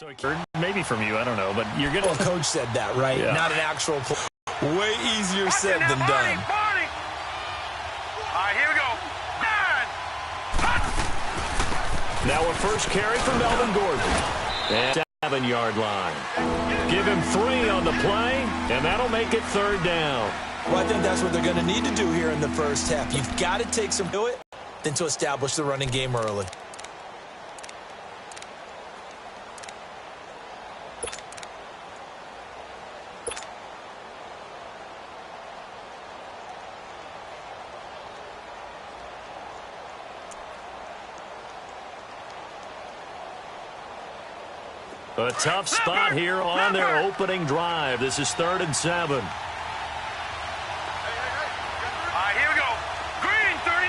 So maybe from you, I don't know, but you're going to... Well, Coach said that, right? Yeah. Not an actual play. Way easier said than done. All right, here we go. Now a first carry from Melvin Gordon. And 7-yard line. Give him 3 on the play, and that'll make it 3rd down. Well, I think that's what they're going to need to do here in the first half. You've got to take some to it, then to establish the running game early. A tough spot here on their opening drive. This is 3rd and 7. All right, here we go. Green 39.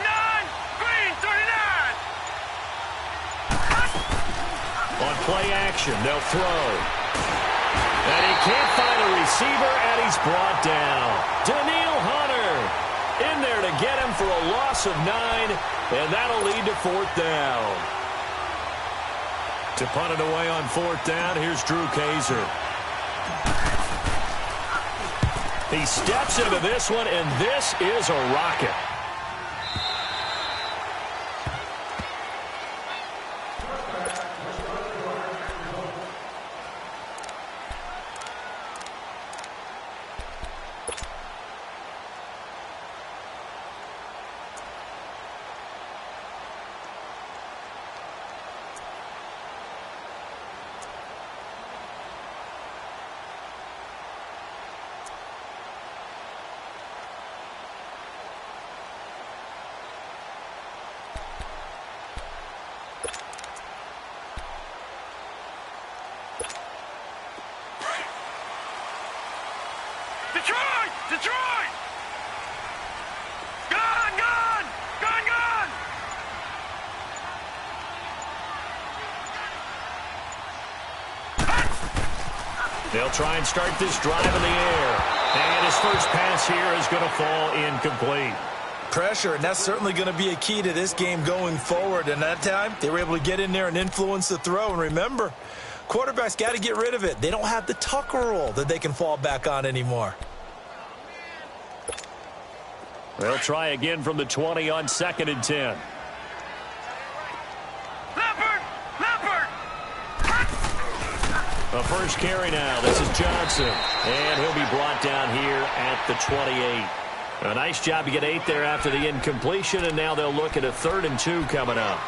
Green 39. On play action, they'll throw. And he can't find a receiver, and he's brought down. Daniil Hunter in there to get him for a loss of 9, and that'll lead to 4th down. To punt it away on 4th down, here's Drew Kaiser. He steps into this one, and this is a rocket. Detroit! Gone! Gone! Gone! Gone! They'll try and start this drive in the air. And his first pass here is going to fall incomplete. Pressure, and that's certainly going to be a key to this game going forward. And that time, they were able to get in there and influence the throw. And remember, quarterbacks got to get rid of it. They don't have the Tucker rule that they can fall back on anymore. They'll try again from the 20 on 2nd and 10. Leopard! A first carry now. This is Johnson. And he'll be brought down here at the 28. A nice job to get 8 there after the incompletion, and now they'll look at a 3rd and 2 coming up.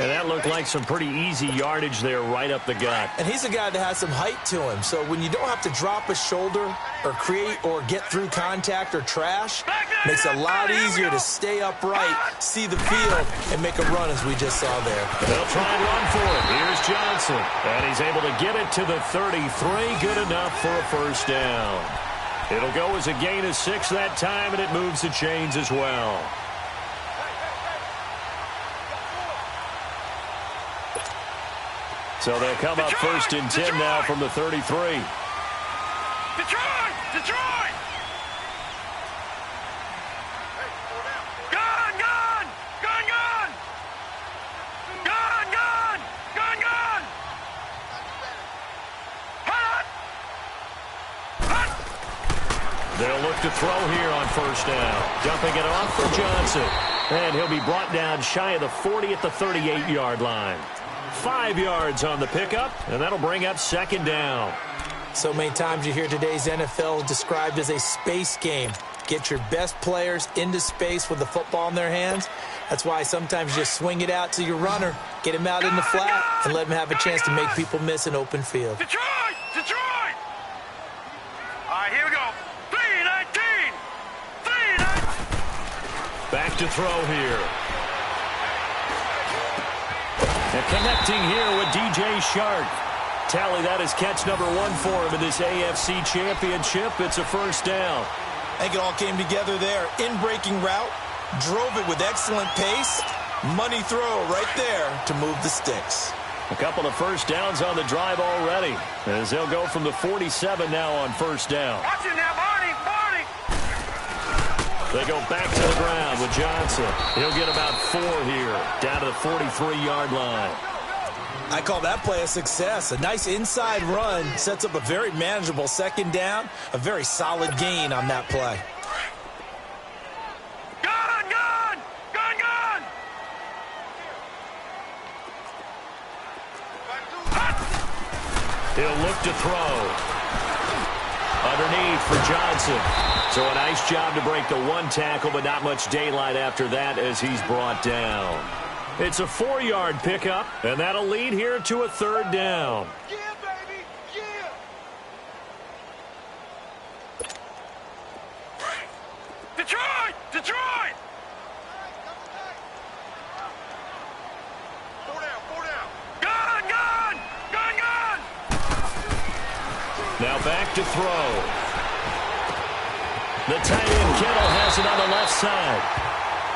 And that looked like some pretty easy yardage there right up the gut. And he's a guy that has some height to him. So when you don't have to drop a shoulder or create or get through contact or trash, makes it a lot easier to stay upright, see the field, and make a run as we just saw there. They'll try and run for it. Here's Johnson. And he's able to get it to the 33. Good enough for a first down. It'll go as a gain of 6 that time, and it moves the chains as well. So they'll come up 1st and 10 now from the 33. Detroit! Detroit! Gone! Gone! Gone! Gone! Gone! Gone! Gone! Gone! Hot! Hot! They'll look to throw here on 1st down. Dumping it off for Johnson. And he'll be brought down shy of the 40 at the 38-yard line. 5 yards on the pickup, and that'll bring up 2nd down. So many times you hear today's NFL described as a space game. Get your best players into space with the football in their hands. That's why sometimes you just swing it out to your runner, get him out in the flat, and let him have a chance to make people miss an open field. Detroit! Detroit! All right, here we go. 3-19! 3-19! Back to throw here. And connecting here with DJ Shark. Tally, that is catch number 1 for him in this AFC Championship. It's a first down. I think it all came together there. In-breaking route, drove it with excellent pace. Money throw right there to move the sticks. A couple of first downs on the drive already, as they'll go from the 47 now on first down. Watch it now, Barney! Barney! They go back to the ground with Johnson. He'll get about 4 here, down to the 43-yard line. I call that play a success. A nice inside run sets up a very manageable second down, a very solid gain on that play. Gun, gun! Gun, gun! He'll look to throw. Underneath for Johnson. So a nice job to break the one tackle, but not much daylight after that as he's brought down. It's a 4-yard pickup, and that'll lead here to a third down. Yeah, baby! Yeah! Detroit! Detroit! Four down, four down. Gun, gun! Gun, gun! Now back to throw. The tight end Kittle has it on the left side.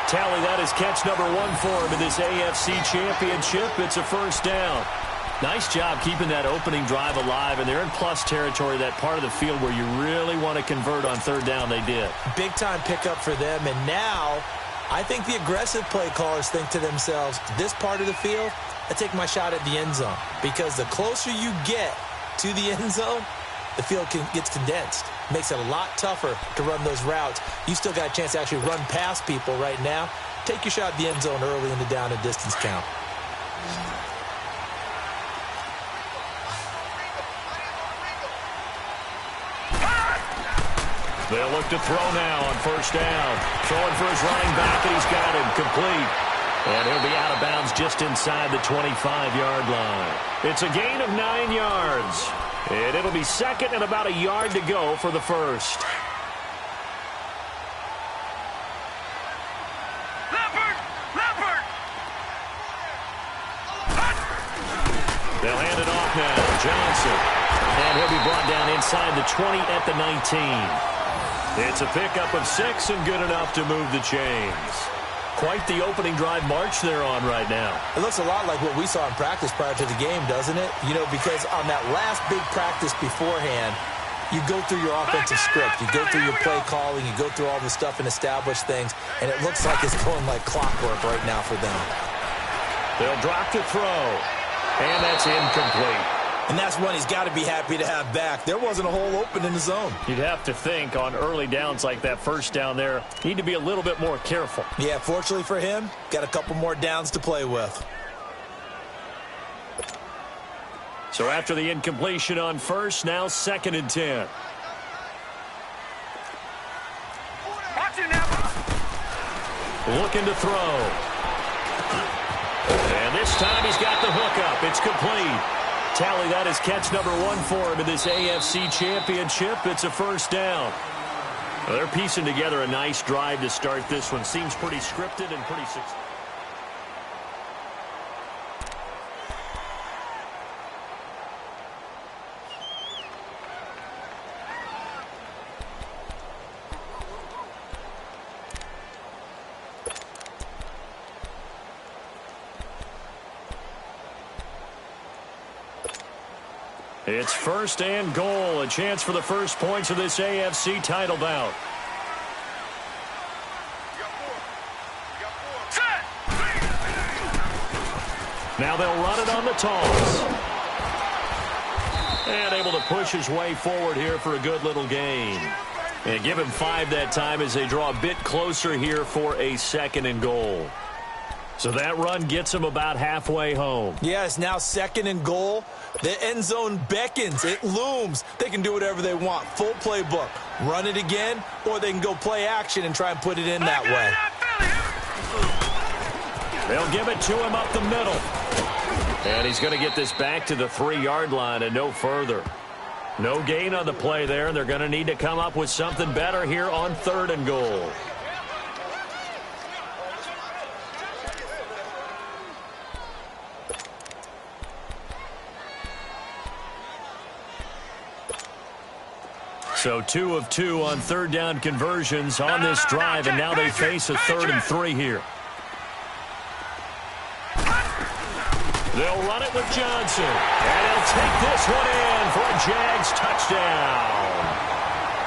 Tally that is catch number 1 for him in this AFC Championship. It's a first down. Nice job keeping that opening drive alive, and they're in plus territory, that part of the field where you really want to convert on third down. They did. Big-time pickup for them, and now I think the aggressive play callers think to themselves, this part of the field, I take my shot at the end zone, because the closer you get to the end zone, the field gets condensed. Makes it a lot tougher to run those routes. You still got a chance to actually run past people right now. Take your shot at the end zone early in the down and distance count. They'll look to throw now on first down. Throwing for his running back, and he's got him complete. And he'll be out of bounds just inside the 25-yard line. It's a gain of 9 yards. And it'll be second and about a yard to go for the first. Leopard! Leopard! They'll hand it off now. Johnson. And he'll be brought down inside the 20 at the 19. It's a pickup of 6 and good enough to move the chains. Quite the opening drive march they're on right now. It looks a lot like what we saw in practice prior to the game, doesn't it? You know, because on that last big practice beforehand, you go through your offensive script. You go through your play calling. You go through all the stuff and establish things. And it looks like it's going like clockwork right now for them. They'll drop to throw. And that's incomplete. And that's one he's got to be happy to have back. There wasn't a hole open in the zone. You'd have to think on early downs like that first down there, need to be a little bit more careful. Yeah, fortunately for him, got a couple more downs to play with. So after the incompletion on first, now 2nd and 10. Watch it now! Looking to throw. And this time he's got the hook up. It's complete. Tally that is catch number 1 for him in this AFC Championship. It's a first down. Well, they're piecing together a nice drive to start this one. Seems pretty scripted and pretty successful. It's first and goal, a chance for the first points of this AFC title bout. Now they'll run it on the toss. And able to push his way forward here for a good little gain. And give him 5 that time as they draw a bit closer here for a 2nd and goal. So that run gets him about halfway home. Yeah, it's now 2nd and goal. The end zone beckons. It looms. They can do whatever they want. Full playbook. Run it again, or they can go play action and try and put it in that way. They'll give it to him up the middle. And he's going to get this back to the 3-yard line and no further. No gain on the play there, and they're going to need to come up with something better here on 3rd and goal. So 2 of 2 on 3rd down conversions on this drive, and now they face a 3rd and 3 here. They'll run it with Johnson, and he'll take this one in for a Jags touchdown.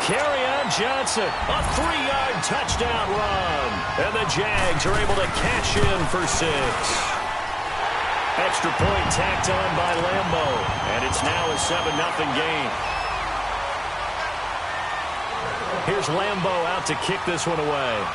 Kerryon Johnson, a 3-yard touchdown run, and the Jags are able to cash in for 6. Extra point tacked on by Lambo. And it's now a 7-0 game. Here's Lambo out to kick this one away.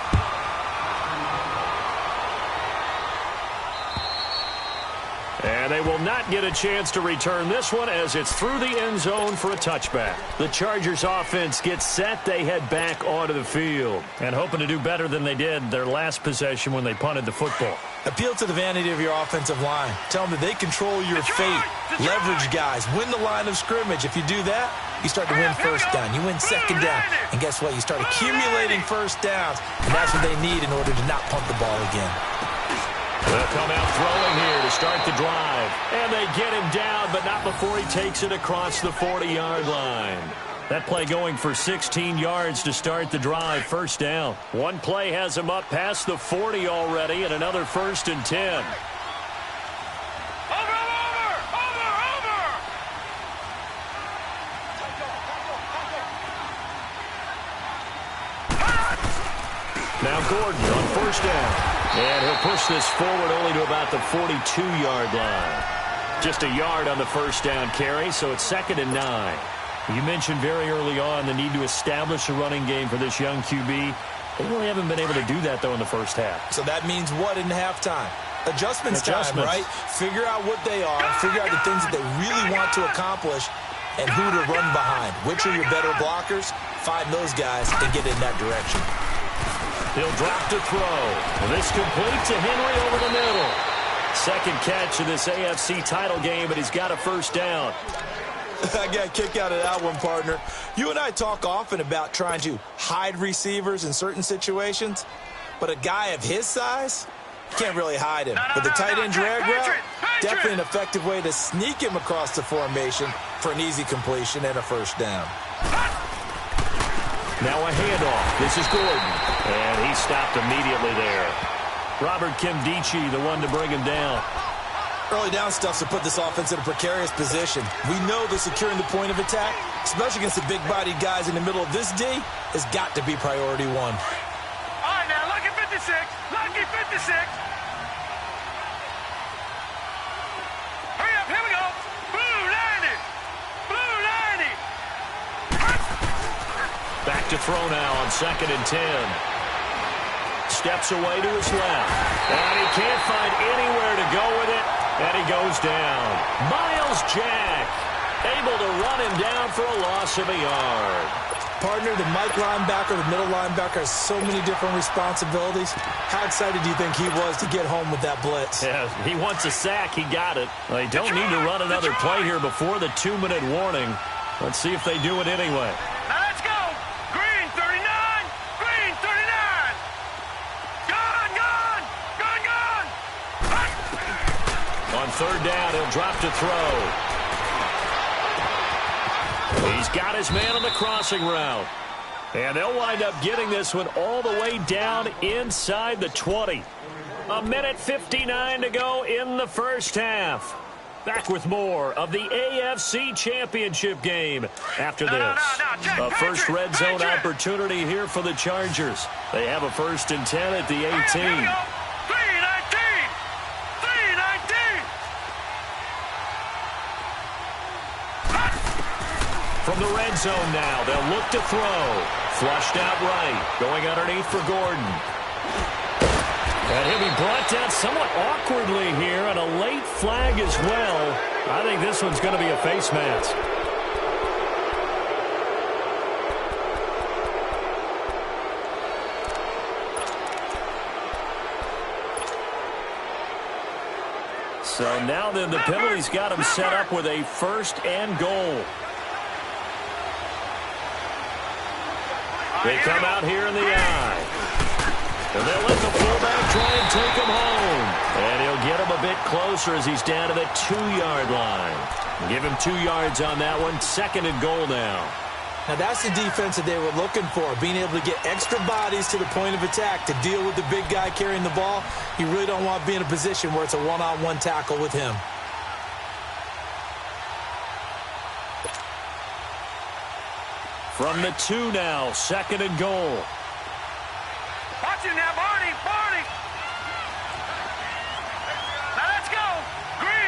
And they will not get a chance to return this one as it's through the end zone for a touchback. The Chargers offense gets set. They head back onto the field and hoping to do better than they did their last possession when they punted the football. Appeal to the vanity of your offensive line. Tell them that they control your fate. Leverage guys. Win the line of scrimmage. If you do that, you start to win first down. You win second down. And guess what? You start accumulating first downs. And that's what they need in order to not punt the ball again. They'll come out throwing here to start the drive. And they get him down, but not before he takes it across the 40-yard line. That play going for 16 yards to start the drive. First down. One play has him up past the 40 already, and another 1st and 10. Now Gordon on first down. And he'll push this forward only to about the 42-yard line. Just a yard on the first down carry, so it's 2nd and 9. You mentioned very early on the need to establish a running game for this young QB. They really haven't been able to do that, though, in the first half. So that means what in halftime? Adjustments time, right? Figure out what they are, figure out the things that they really want to accomplish, and who to run behind. Which are your better blockers? Find those guys and get in that direction. He'll drop to throw. This complete to Henry over the middle. Second catch of this AFC title game, but he's got a first down. I got a kick out of that one, partner. You and I talk often about trying to hide receivers in certain situations, but a guy of his size, you can't really hide him. But the tight end drag route, definitely an effective way to sneak him across the formation for an easy completion and a first down. Now a handoff. This is Gordon. And he stopped immediately there. Robert Kimdichie, the one to bring him down. Early down stuff to put this offense in a precarious position. We know that securing the point of attack, especially against the big-bodied guys in the middle of this D, has got to be priority one. All right, now, lucky 56. Lucky 56. Hurry up, here we go. Blue 90. Blue 90. Back to throw now on 2nd and 10. Steps away to his left. And he can't find anywhere to go with it. And he goes down. Miles Jack able to run him down for a loss of a yard. Partner, the Mike linebacker, the middle linebacker has so many different responsibilities. How excited do you think he was to get home with that blitz? Yeah, he wants a sack. He got it. They don't need to run another play here before the 2-minute warning. Let's see if they do it anyway. Now let's go. Green 39. Green 39. Gone, gone. Gone, gone. On 3rd down, he'll drop to throw. He's got his man on the crossing route. And they'll wind up getting this one all the way down inside the 20. 1:59 to go in the first half. Back with more of the AFC Championship game after this. A first red zone opportunity here for the Chargers. They have a 1st and 10 at the 18. From the red zone now, they'll look to throw. Flushed out right, going underneath for Gordon. And he'll be brought down somewhat awkwardly here, and a late flag as well. I think this one's going to be a face mask. So now then the penalty's got him set up with a 1st and goal. They come out here in the eye. And they'll let the fullback try and take him home. And he'll get him a bit closer as he's down to the 2-yard line. Give him 2 yards on that one. 2nd and goal now. Now that's the defense that they were looking for, being able to get extra bodies to the point of attack to deal with the big guy carrying the ball. You really don't want to be in a position where it's a one-on-one tackle with him. From the 2 now, 2nd and goal. Watch it now, Barney, Barney. Now let's go. Green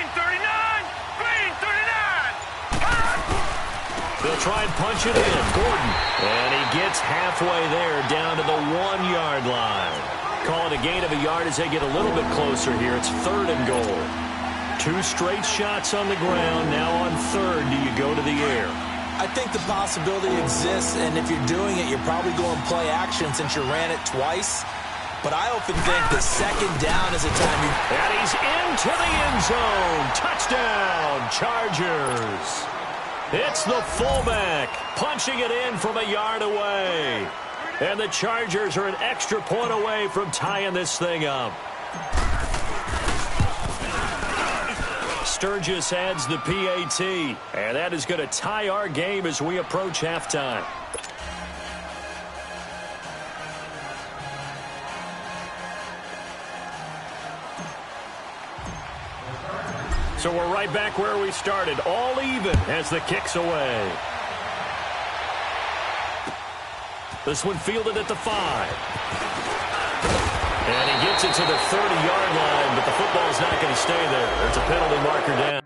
try and punch it in. Gordon. And he gets halfway there down to the 1-yard line. Call it a gain of a yard as they get a little bit closer here. It's 3rd and goal. 2 straight shots on the ground. Now on 3rd, do you go to the air? I think the possibility exists, and if you're doing it, you're probably going play action since you ran it twice. But I often think the 2nd down is a time you... And he's into the end zone. Touchdown, Chargers. It's the fullback punching it in from a yard away. And the Chargers are an extra point away from tying this thing up. Sturgis adds the PAT, and that is going to tie our game as we approach halftime. So we're right back where we started, all even as the kick's away. This one fielded at the 5. And he gets it to the 30-yard line, but the football's not going to stay there. There's a penalty marker down.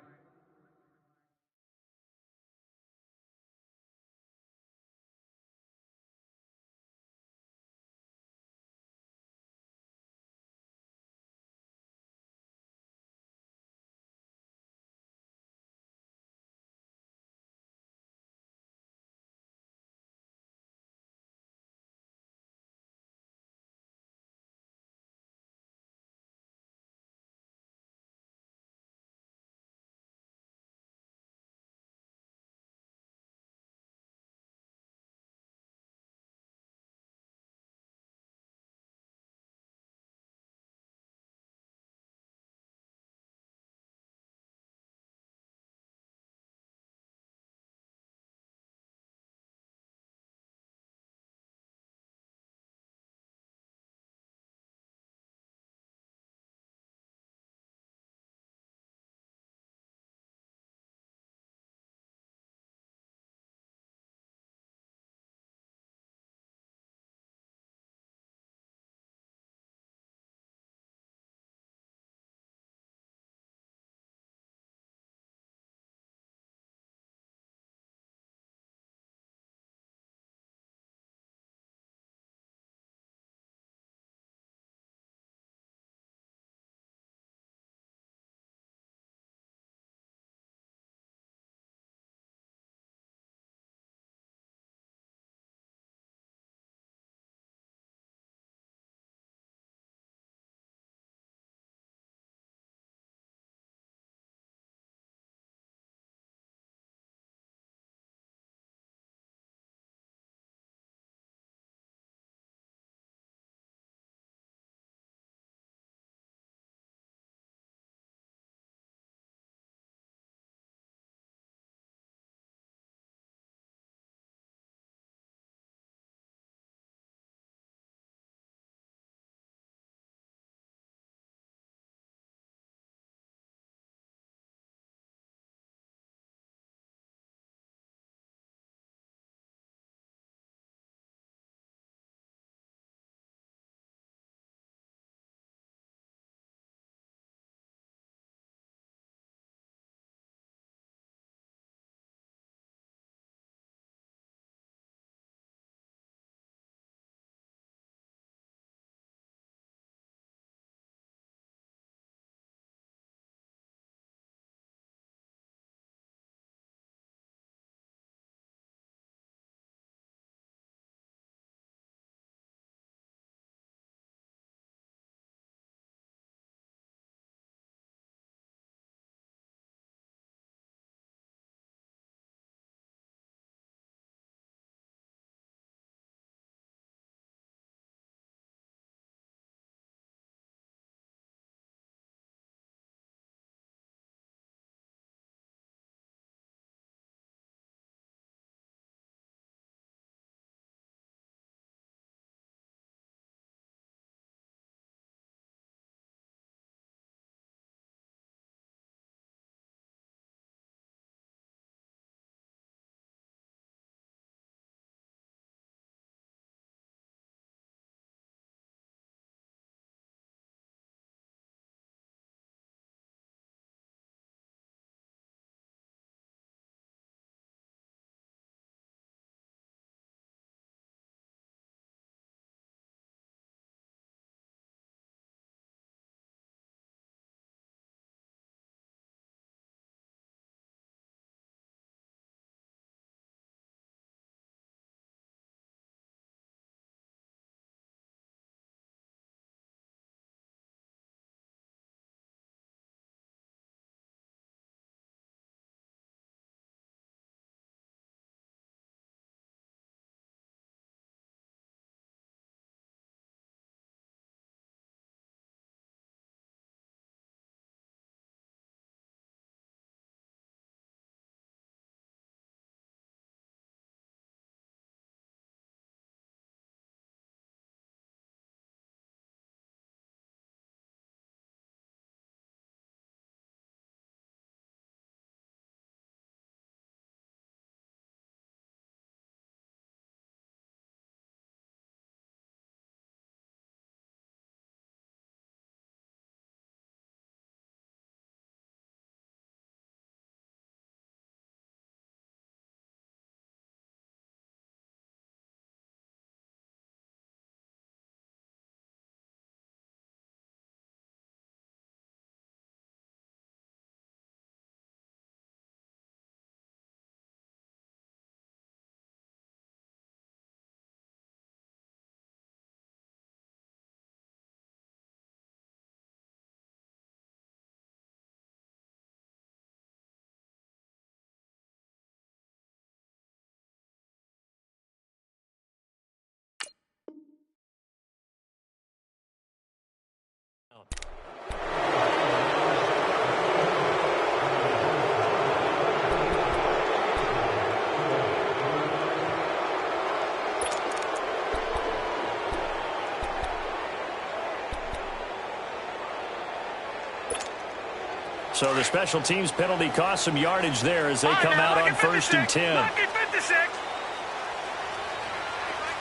So the special teams penalty cost some yardage there as they come out on 1st and 10. Lucky 56.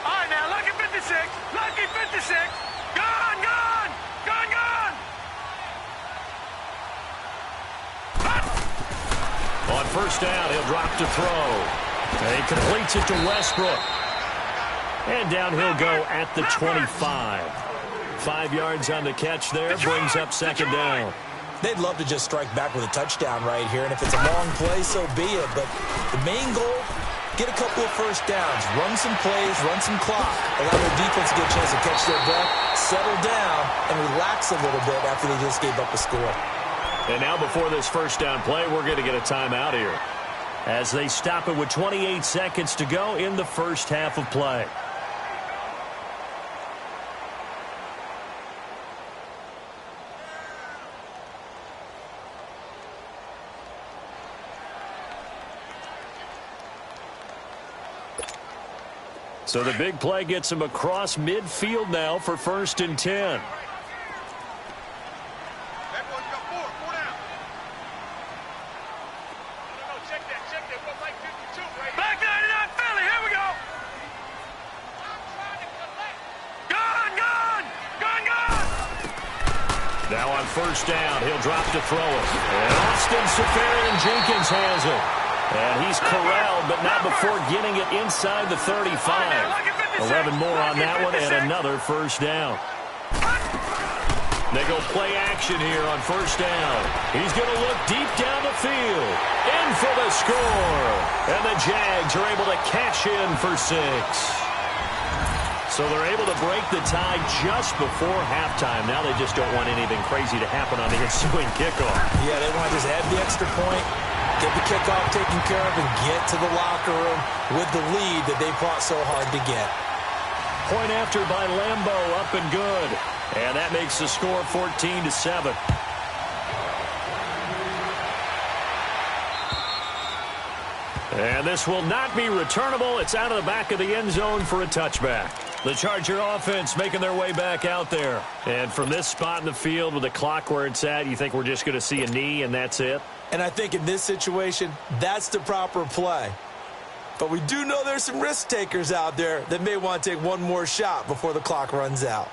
All right, now, lucky 56. Lucky 56. Gone, gone. Gone, gone. On 1st down, he'll drop to throw. And he completes it to Westbrook. And down he'll go at the 25. 5 yards on the catch there, brings up 2nd down. They'd love to just strike back with a touchdown right here, and if it's a long play, so be it. But the main goal, get a couple of 1st downs, run some plays, run some clock, allow their defense to get a chance to catch their breath, settle down, and relax a little bit after they just gave up a score. And now before this 1st down play, we're going to get a timeout here as they stop it with 28 seconds to go in the 1st half of play. So the big play gets him across midfield now for 1st and 10. Back 99 Philly, here we go. Gone, gone. Gone, gone. Now on 1st down, he'll drop to throw it. And Austin Seferian-Jenkins has it. And he's corralled, but not before getting it inside the 35. 11 more on that one, and another 1st down. They go play action here on 1st down. He's going to look deep down the field. In for the score. And the Jags are able to cash in for 6. So they're able to break the tie just before halftime. Now they just don't want anything crazy to happen on the ensuing kickoff. Yeah, they want to just add the extra point, get the kickoff taken care of, and get to the locker room with the lead that they fought so hard to get. Point after by Lambo, up and good. And that makes the score 14-7. And this will not be returnable. It's out of the back of the end zone for a touchback. The Charger offense making their way back out there. And from this spot in the field with the clock where it's at, you think we're just going to see a knee and that's it? And I think in this situation, that's the proper play. But we do know there's some risk takers out there that may want to take one more shot before the clock runs out.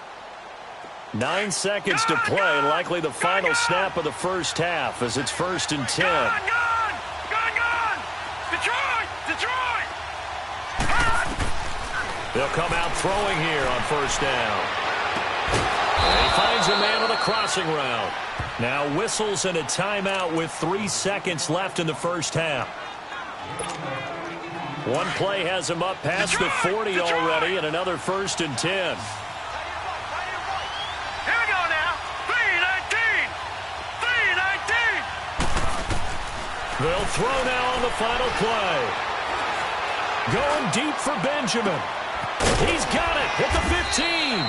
9 seconds to play, likely the final snap of the 1st half as it's 1st and 10. Gone, gone. Gone, gone. Detroit, Detroit. They'll come out throwing here on 1st down. And he finds a man on the crossing route. Now whistles and a timeout with 3 seconds left in the 1st half. One play has him up past the 40 already, and another 1st and 10. Here we go now. 3-19. 3-19. They'll throw now on the final play. Going deep for Benjamin. He's got it at the 15.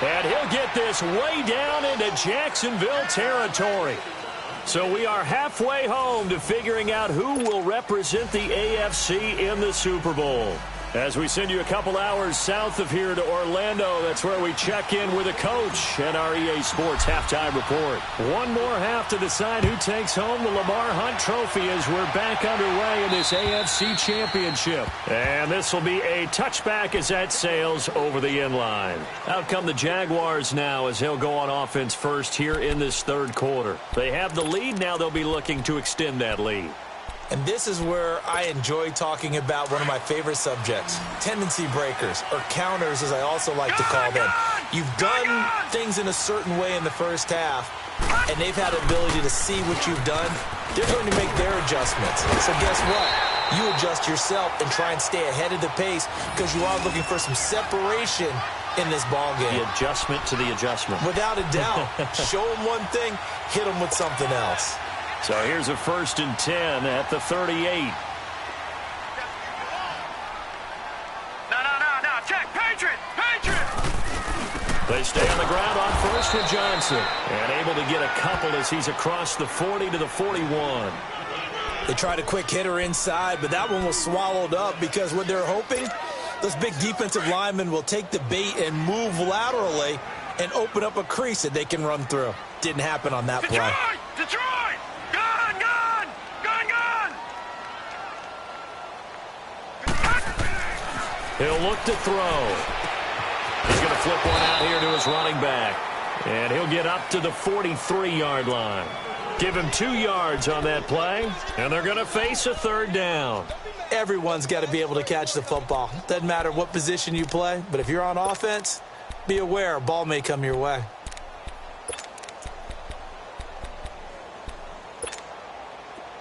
And he'll get this way down into Jacksonville territory. So we are halfway home to figuring out who will represent the AFC in the Super Bowl. As we send you a couple hours south of here to Orlando, that's where we check in with a coach and our EA Sports halftime report. One more half to decide who takes home the Lamar Hunt Trophy as we're back underway in this AFC Championship. And this will be a touchback as that sails over the end line. Out come the Jaguars now as they'll go on offense first here in this 3rd quarter. They have the lead. Now they'll be looking to extend that lead. And this is where I enjoy talking about one of my favorite subjects, tendency breakers, or counters as I also like to call them. You've done things in a certain way in the 1st half, and they've had the ability to see what you've done. They're going to make their adjustments. So guess what? You adjust yourself and try and stay ahead of the pace because you are looking for some separation in this ball game. The adjustment to the adjustment. Without a doubt. Show them one thing, hit them with something else. So here's a 1st and 10 at the 38. No. Check. Patriot. They stay on the ground on 1st with Johnson. And able to get a couple as he's across the 40 to the 41. They tried a quick hitter inside, but that one was swallowed up because what they're hoping, those big defensive linemen will take the bait and move laterally and open up a crease that they can run through. Didn't happen on that play. Detroit! Gone! He'll look to throw. He's going to flip one out here to his running back. And he'll get up to the 43-yard line. Give him 2 yards on that play, and they're going to face a third down. Everyone's got to be able to catch the football. Doesn't matter what position you play, but if you're on offense, be aware a ball may come your way.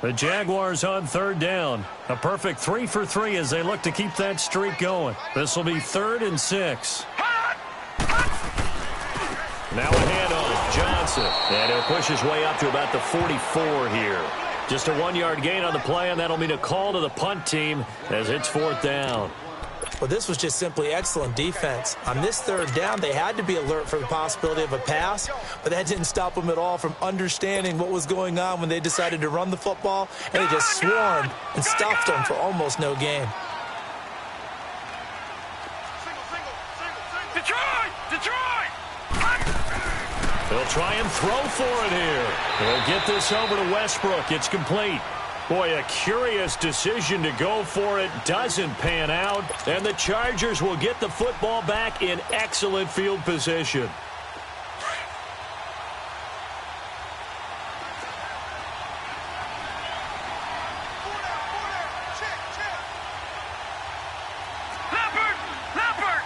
The Jaguars on third down. A perfect 3 for 3 as they look to keep that streak going. This will be 3rd and 6. Now a handoff, Johnson. And he'll push his way up to about the 44 here. Just a 1-yard gain on the play, and that'll mean a call to the punt team as it's 4th down. Well, this was just simply excellent defense. On this third down, they had to be alert for the possibility of a pass, but that didn't stop them at all from understanding what was going on when they decided to run the football, and they just swarmed and stuffed them for almost no gain. Detroit! They'll try and throw for it here. They'll get this over to Westbrook. It's complete. Boy, a curious decision to go for it. Doesn't pan out. And the Chargers will get the football back in excellent field position. Leopard!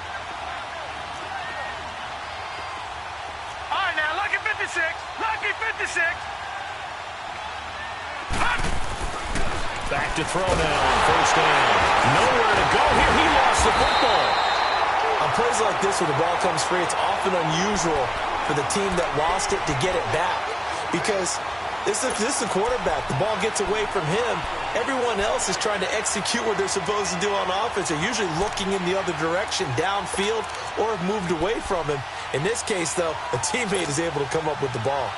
All right, now, lucky 56. Lucky 56. Back to throw now on 1st down. Nowhere to go here. He lost the football. On plays like this where the ball comes free, it's often unusual for the team that lost it to get it back. Because this is the quarterback. The ball gets away from him. Everyone else is trying to execute what they're supposed to do on offense. They're usually looking in the other direction, downfield, or have moved away from him. In this case, though, a teammate is able to come up with the ball.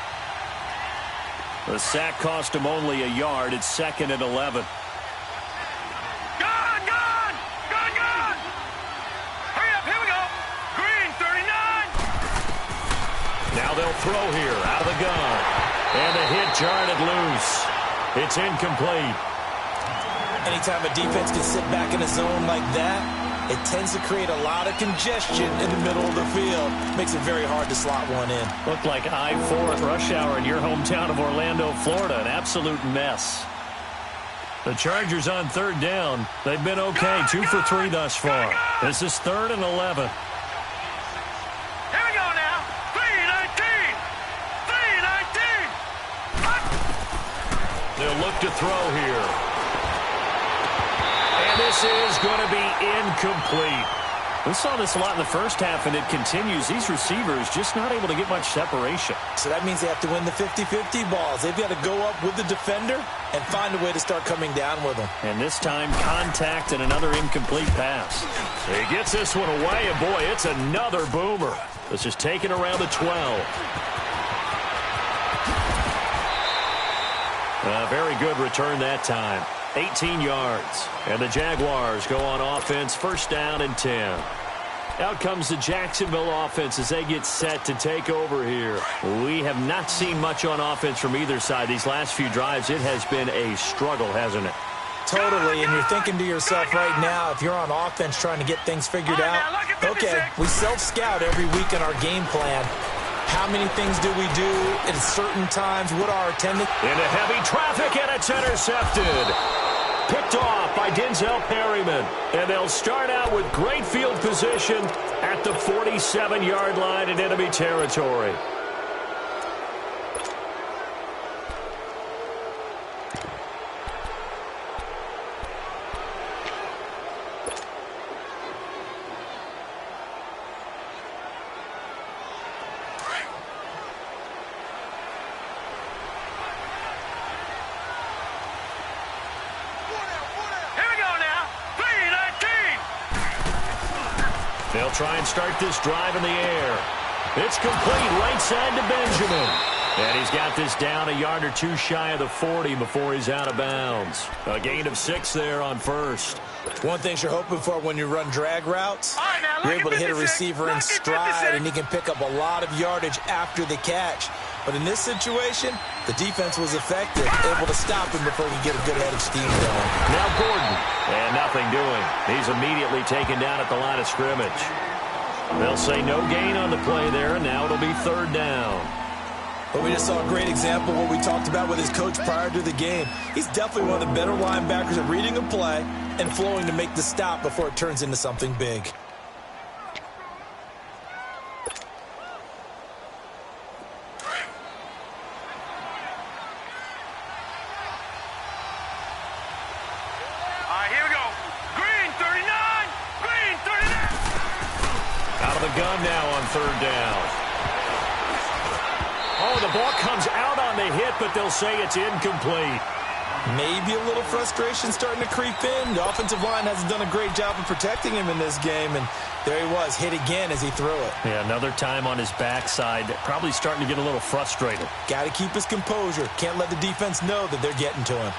The sack cost him only a yard. It's 2nd and 11. Gone! Hurry up, here we go. Green, 39. Now they'll throw here out of the gun. And the hit jarred it loose. It's incomplete. Anytime a defense can sit back in a zone like that, it tends to create a lot of congestion in the middle of the field. Makes it very hard to slot one in. Looked like I-4 at rush hour in your hometown of Orlando, Florida. An absolute mess. The Chargers on third down. They've been okay. 2 for 3 thus far. This is 3rd and 11. Here we go now. 3-19. They'll look to throw here. And this is going to be incomplete. We saw this a lot in the first half, and it continues. These receivers just not able to get much separation. So that means they have to win the 50-50 balls. They've got to go up with the defender and find a way to start coming down with them. And this time, contact and another incomplete pass. He gets this one away, and boy, it's another boomer. This is taken around the 12. A very good return that time. 18 yards. And the Jaguars go on offense, 1st down and 10. Out comes the Jacksonville offense as they get set to take over here. We have not seen much on offense from either side. These last few drives, it has been a struggle, hasn't it? Totally, and you're thinking to yourself right now, if you're on offense trying to get things figured out, okay, we self-scout every week in our game plan. How many things do we do at certain times? What are our tendencies? Into heavy traffic, and it's intercepted. Picked off by Denzel Perryman. And they'll start out with great field position at the 47-yard line in enemy territory. They'll try and start this drive in the air. It's complete right side to Benjamin. And he's got this down a yard or two shy of the 40 before he's out of bounds. A gain of 6 there on 1st. One thing you're hoping for when you run drag routes, you're able to hit a receiver in stride, and he can pick up a lot of yardage after the catch. But in this situation, the defense was effective, able to stop him before he could get a good head of steam going. Now Gordon, and nothing doing. He's immediately taken down at the line of scrimmage. They'll say no gain on the play there, and now it'll be third down. But we just saw a great example of what we talked about with his coach prior to the game. He's definitely one of the better linebackers at reading a play and flowing to make the stop before it turns into something big. Here we go. Green 39. Green 39. Out of the gun now on third down. Oh, the ball comes out on the hit, but they'll say it's incomplete. Maybe a little frustration starting to creep in. The offensive line hasn't done a great job of protecting him in this game, and there he was, hit again as he threw it. Yeah, another time on his backside, probably starting to get a little frustrated. Got to keep his composure. Can't let the defense know that they're getting to him.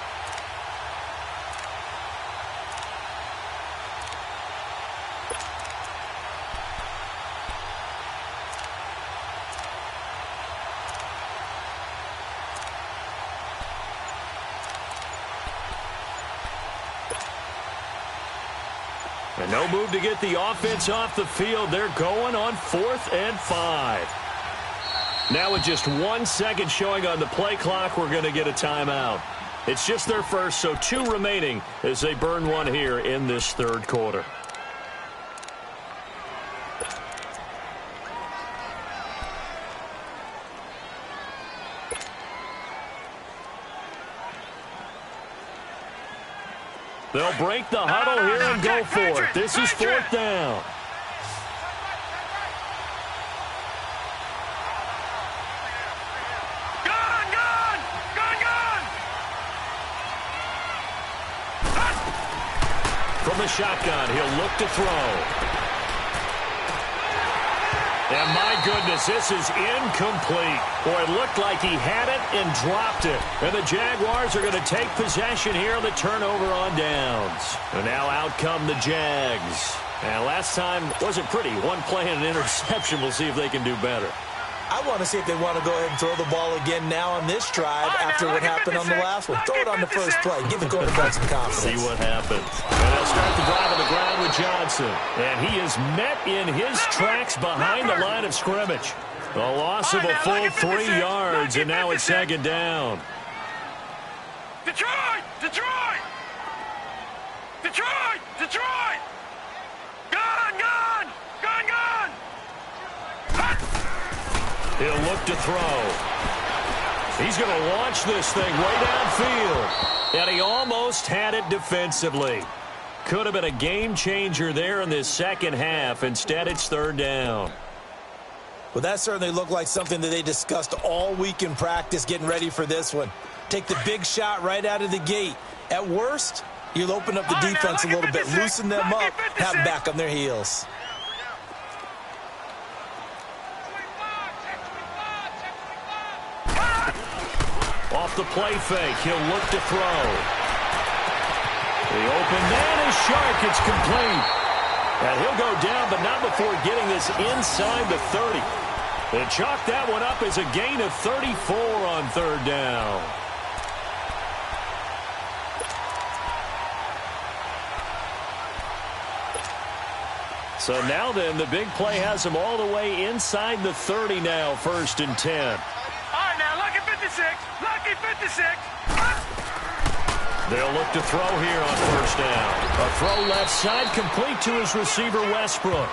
And no move to get the offense off the field. They're going on 4th and 5. Now with just 1 second showing on the play clock, we're going to get a timeout. It's just their first, so 2 remaining as they burn one here in this third quarter. They'll break the huddle here and go for it. This is 4th down. Gun, gun, gun, gun. From the shotgun, he'll look to throw. And my goodness, this is incomplete. Boy, it looked like he had it and dropped it. And the Jaguars are going to take possession here on the turnover on downs. And now out come the Jags. And last time wasn't pretty. One play and an interception. We'll see if they can do better. I want to see if they want to go ahead and throw the ball again now on this drive after what happened on the last one. Throw it on the first play. Give the quarterback some confidence. See what happens. And they'll start the drive on the ground with Johnson. And he is met in his tracks behind the line of scrimmage. A loss of a full 3 yards, and now it's 2nd down. Detroit! Detroit! Detroit! Detroit! Gun, gun, gun, gun. He'll look to throw. He's going to launch this thing way downfield. And he almost had it defensively. Could have been a game changer there in this second half. Instead, it's 3rd down. Well, that certainly looked like something that they discussed all week in practice getting ready for this one. Take the big shot right out of the gate. At worst, you'll open up the defense a little bit, loosen them up, have them back on their heels. Off the play fake, he'll look to throw. The open man is sharp. It's complete. And he'll go down, but not before getting this inside the 30. They chalk that one up as a gain of 34 on 3rd down. So now then, the big play has them all the way inside the 30 now, 1st and 10. All right, now, lucky 56. Lucky 56. They'll look to throw here on 1st down. A throw left side, complete to his receiver, Westbrook.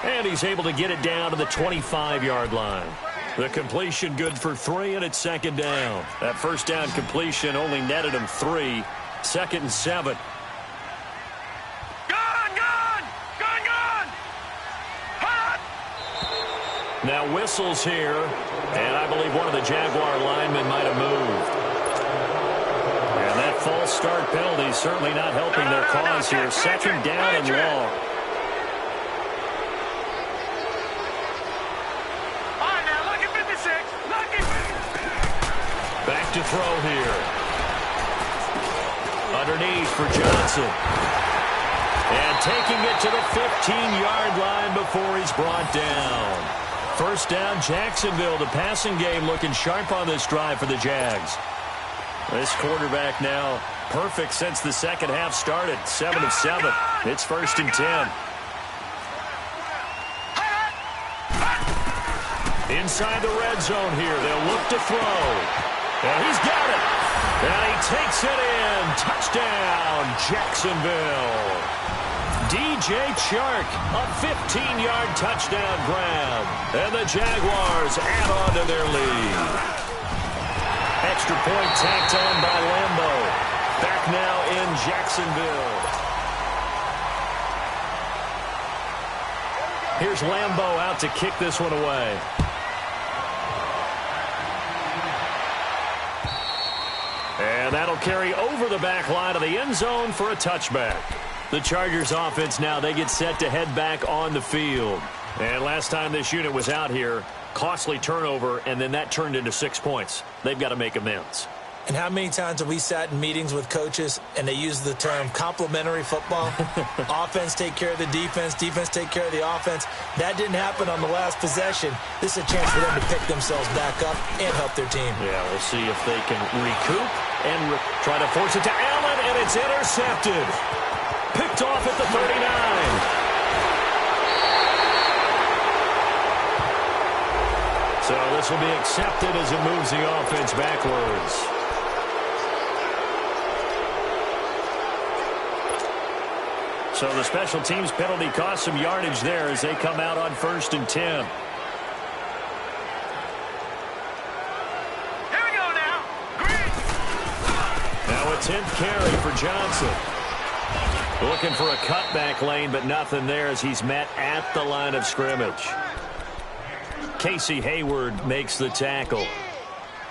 And he's able to get it down to the 25-yard line. The completion good for 3, and it's 2nd down. That 1st down completion only netted him 3. 2nd and 7. Now whistles here, and I believe one of the Jaguar linemen might have moved. And that false start penalty is certainly not helping their cause here. 2nd down and long. All right, now, lucky 56. Lucky 56. Back to throw here. Underneath for Johnson. And taking it to the 15-yard line before he's brought down. First down, Jacksonville. The passing game looking sharp on this drive for the Jags. This quarterback now perfect since the second half started. 7 of 7. It's 1st and 10. Inside the red zone here. They'll look to throw. And he's got it. And he takes it in. Touchdown, Jacksonville. DJ Chark, a 15-yard touchdown grab. And the Jaguars add on to their lead. Extra point tacked on by Lambo. Back now in Jacksonville. Here's Lambo out to kick this one away. And that'll carry over the back line of the end zone for a touchback. The Chargers offense now, they get set to head back on the field. And last time this unit was out here, costly turnover, and then that turned into 6 points. They've got to make amends. And how many times have we sat in meetings with coaches and they use the term complementary football? Offense take care of the defense, defense take care of the offense. That didn't happen on the last possession. This is a chance for them to pick themselves back up and help their team. Yeah, we'll see if they can recoup and try to force it to Allen, and it's intercepted. Picked off at the 39. So this will be accepted as it moves the offense backwards. So the special teams penalty cost some yardage there as they come out on 1st and 10. Here we go now. Green. Now a 10th carry for Johnson. Looking for a cutback lane, but nothing there as he's met at the line of scrimmage. Casey Hayward makes the tackle.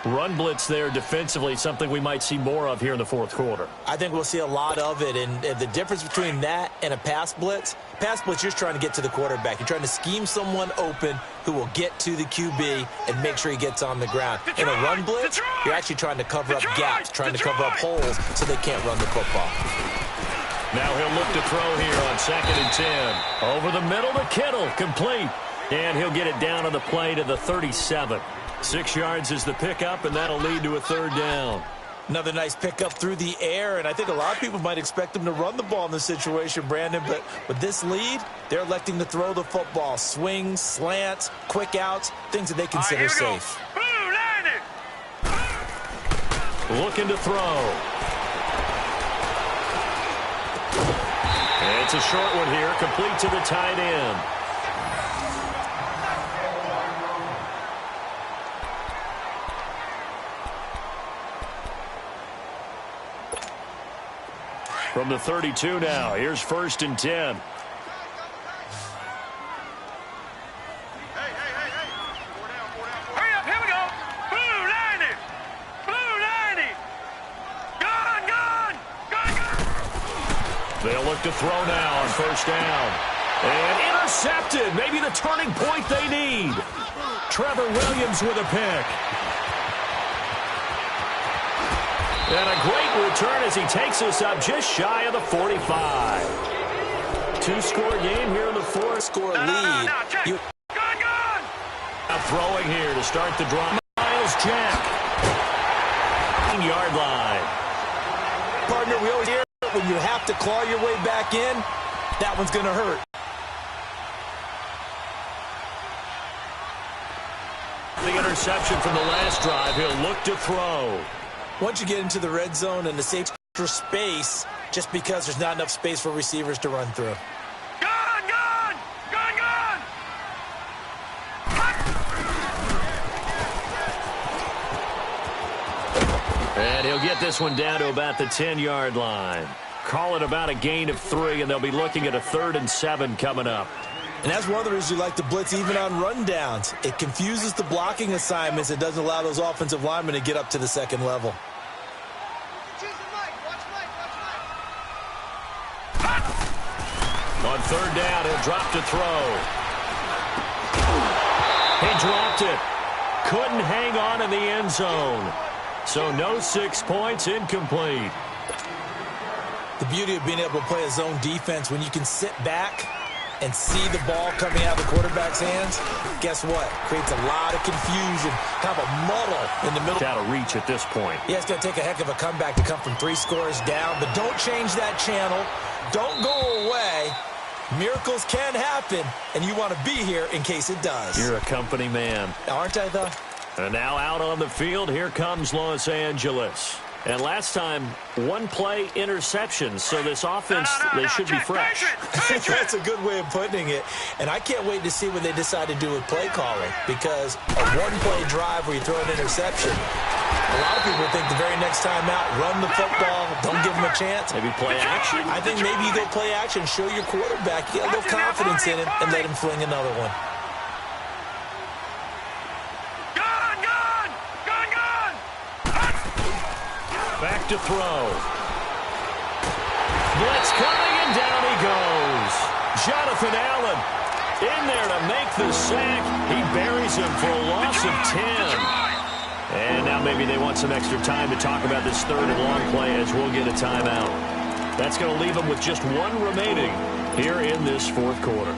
Run blitz there defensively, something we might see more of here in the fourth quarter. I think we'll see a lot of it, and the difference between that and a pass blitz, you're just trying to get to the quarterback. You're trying to scheme someone open who will get to the QB and make sure he gets on the ground. In a run blitz, you're actually trying to cover up gaps, trying to cover up holes so they can't run the football. Now he'll look to throw here on 2nd and 10. Over the middle to Kittle, complete. And he'll get it down on the play to the 37. 6 yards is the pickup, and that'll lead to a 3rd down. Another nice pickup through the air, and I think a lot of people might expect him to run the ball in this situation, Brandon, but with this lead, they're electing to throw the football. Swings, slants, quick outs, things that they consider safe. Looking to throw. And it's a short one here, complete to the tight end. From the 32 now, here's 1st and 10. Hey. Hurry up, here we go. Blue 90. Blue 90. Gone. They'll look to throw now on 1st down. And intercepted. Maybe the turning point they need. Trevor Williams with a pick. And a great return as he takes us up just shy of the 45. 2-score game here in the 4th-score lead. Gone. Now throwing here to start the drive. Miles Jack. 10-yard line. Partner, we always hear when you have to claw your way back in, that one's going to hurt. The interception from the last drive. He'll look to throw. Once you get into the red zone and the safe space, just because there's not enough space for receivers to run through. Gone. And he'll get this one down to about the 10-yard line. Call it about a gain of 3, and they'll be looking at a 3rd and 7 coming up. And that's one of the reasons you like to blitz even on rundowns. It confuses the blocking assignments. It doesn't allow those offensive linemen to get up to the second level. On 3rd down, he'll drop to throw. He dropped it. Couldn't hang on in the end zone. So no 6 points, incomplete. The beauty of being able to play a zone defense when you can sit back and see the ball coming out of the quarterback's hands, guess what? Creates a lot of confusion, kind of a muddle in the middle. Out of reach at this point. Yeah, it's going to take a heck of a comeback to come from 3 scores down, but don't change that channel. Don't go away. Miracles can happen, and you want to be here in case it does. You're a company man. Aren't I, though? And now out on the field, here comes Los Angeles. And last time, 1-play interception, so this offense, they should be fresh. That's a good way of putting it. And I can't wait to see what they decide to do with play calling, because a 1-play drive where you throw an interception, a lot of people think the very next time out, run the football, don't give them a chance. Maybe play action. I think maybe you go play action, show your quarterback, get a little confidence in him, and let him fling another one. Back to throw. Blitz coming, and down he goes. Jonathan Allen in there to make the sack. He buries him for a loss of 10. And now maybe they want some extra time to talk about this third and long play as we'll get a timeout. That's going to leave them with just 1 remaining here in this fourth quarter.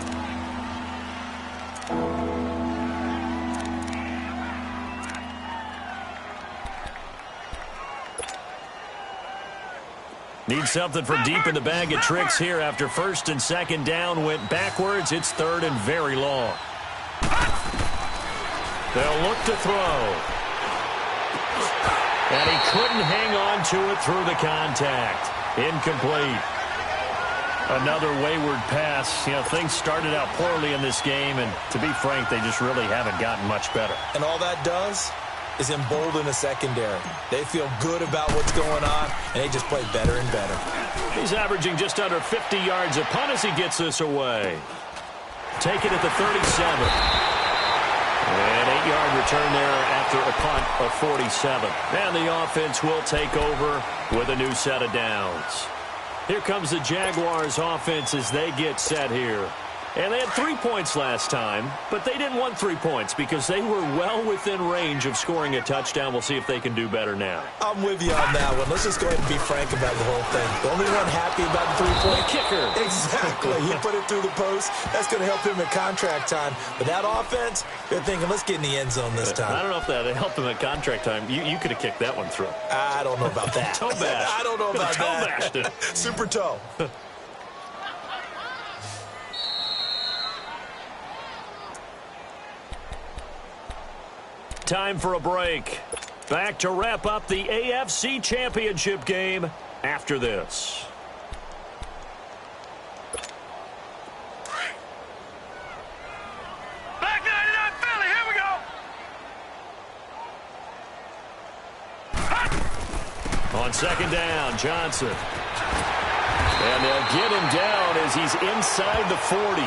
Need something from deep in the bag of tricks here after first and second down went backwards. It's third and very long. They'll look to throw. And he couldn't hang on to it through the contact. Incomplete. Another wayward pass. You know, things started out poorly in this game, and to be frank, they just really haven't gotten much better. And all that does is embolden the secondary. They feel good about what's going on, and they just play better and better. He's averaging just under 50 yards a punt as he gets this away. Take it at the 37. An 8-yard return there after a punt of 47. And the offense will take over with a new set of downs. Here comes the Jaguars offense as they get set here. And they had 3 points last time, but they didn't want 3 points because they were well within range of scoring a touchdown. We'll see if they can do better now. I'm with you on that one. Let's just go ahead and be frank about the whole thing. The only one happy about the 3-point kicker. Exactly. He put it through the post. That's going to help him at contract time. But that offense, they're thinking, let's get in the end zone this time. I don't know if that helped him at contract time. You could have kicked that one through. I don't know about that. Toe bash. I don't know about that. Toe bashed it. Super toe. Time for a break. Back to wrap up the AFC Championship game after this. Back 99 Philly, here we go. On second down, Johnson. And they'll get him down as he's inside the 40.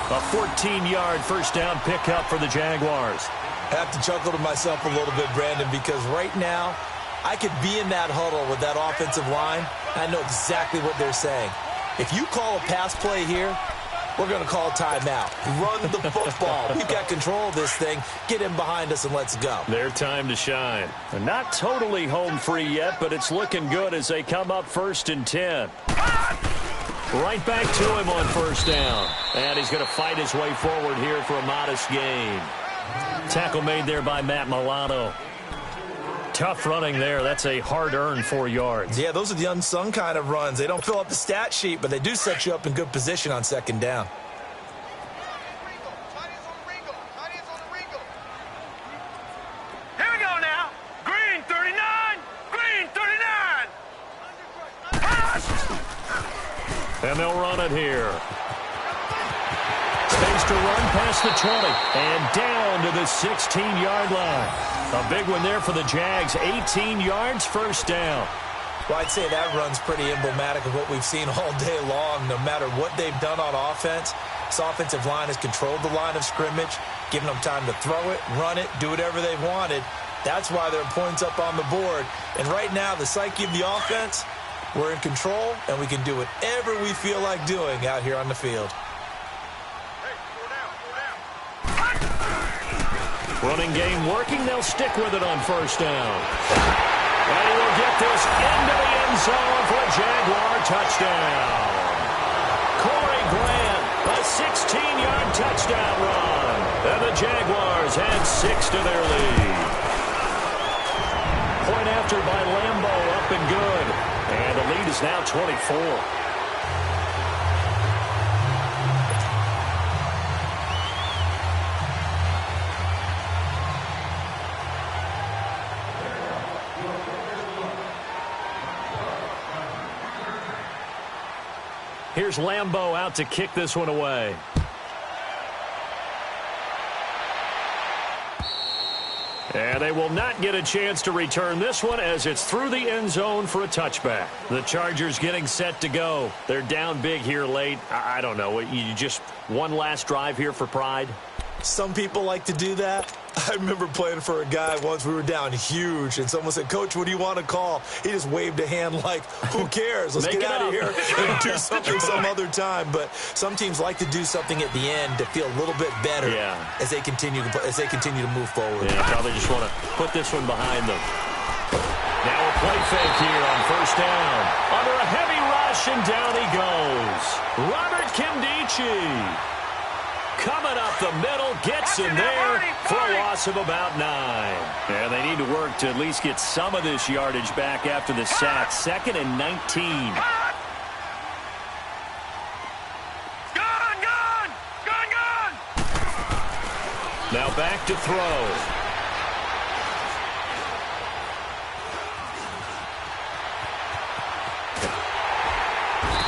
A 14-yard first down pickup for the Jaguars. I have to chuckle to myself a little bit, Brandon, because right now I could be in that huddle with that offensive line, and I know exactly what they're saying. If you call a pass play here, we're going to call timeout. Run the football. We've got control of this thing. Get him behind us and let's go. Their time to shine. They're not totally home free yet, but it's looking good as they come up 1st and 10. Right back to him on first down. And he's going to fight his way forward here for a modest gain. Tackle made there by Matt Milano. Tough running there. That's a hard-earned 4 yards. Yeah, those are the unsung kind of runs. They don't fill up the stat sheet, but they do set you up in good position on second down. Here we go now. Green 39. Green 39. And they'll run it here. Space to run past the 20 and down to the 16-yard line. A big one there for the Jags. 18 yards, first down. Well, I'd say that run's pretty emblematic of what we've seen all day long. No matter what they've done on offense, this offensive line has controlled the line of scrimmage, given them time to throw it, run it, do whatever they wanted. That's why there are points up on the board. And right now, the psyche of the offense, we're in control, and we can do whatever we feel like doing out here on the field. Running game working. They'll stick with it on first down. And he will get this into the end zone for a Jaguar touchdown. Corey Grant, a 16-yard touchdown run. And the Jaguars add 6 to their lead. Point after by Lambeau, up and good. And the lead is now 24. Here's Lambeau out to kick this one away. And they will not get a chance to return this one as it's through the end zone for a touchback. The Chargers getting set to go. They're down big here late. I don't know. You just one last drive here for pride? Some people like to do that. I remember playing for a guy once. We were down huge, and someone said, "Coach, what do you want to call?" He just waved a hand like, who cares? Let's get out of here and do something some other time. But some teams like to do something at the end to feel a little bit better as they continue to move forward. Yeah, probably just want to put this one behind them. Now a play fake here on first down. Under a heavy rush, and down he goes. Robert Kimdichie. Coming up the middle, gets in there for a loss of about 9. And they need to work to at least get some of this yardage back after the sack. 2nd and 19. Gone! Now back to throw.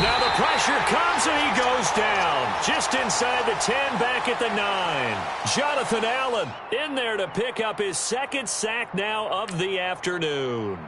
Now the pressure comes, and he goes down. Just inside the 10, back at the 9. Jonathan Allen in there to pick up his 2nd sack now of the afternoon.